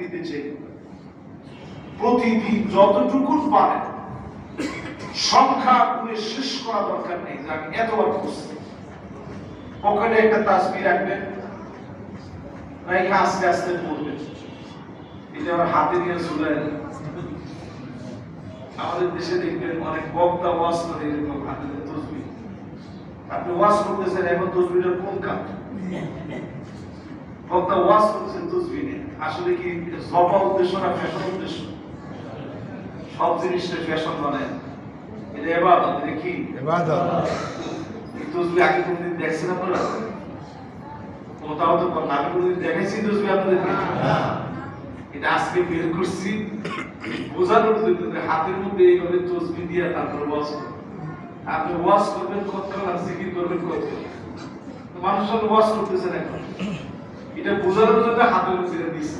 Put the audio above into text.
দিতে চাই, প্রতিদিন যতটুকু পারেন সংখ্যা গুণে শেষ করা দরকার নেই যে আমি এতবার করছি। পকেটে একটা তাসবিহ রাখবেন, রেখে আস্তে আস্তে পড়বেন। এটা আমার হাতে নিয়ে চলে। আমাদের দেশে দেখবেন অনেক বক্তা ওয়াজ করে এরকম হাতে তসবিহ। আপনি ওয়াজ করতেছেন, এখন তসবিহের কোন কাজ? বক্তা ওয়াজ করতেছেন তসবিহ নিয়ে। আসলে কি জবা উদ্দেশ্য না ফ্যাশন উদ্দেশ্য? সব জিনিসের ফ্যাশন বানায়। এটা ইবাদত, এটা কি ইবাদত? এই তসবিহ আগে কোনদিন দেখছেন আপনারা? কোথাও তো আমি কোনদিন দেখেছি তসবিহ আপনাদেরকে? এটা আজকে বের করছি বোঝানোর জন্য যে হাতের মধ্যে এইভাবে তসবিহ দিয়ে তারপর ওয়াজ করবেন। আপনি ওয়াজ করবেন কতক্ষণ আর জিকির করবেন কতক্ষণ? মানুষ ওয়াজ করতেছেন এখন, এটা বোঝানোর জন্য হাতের মধ্যে দিয়েছে।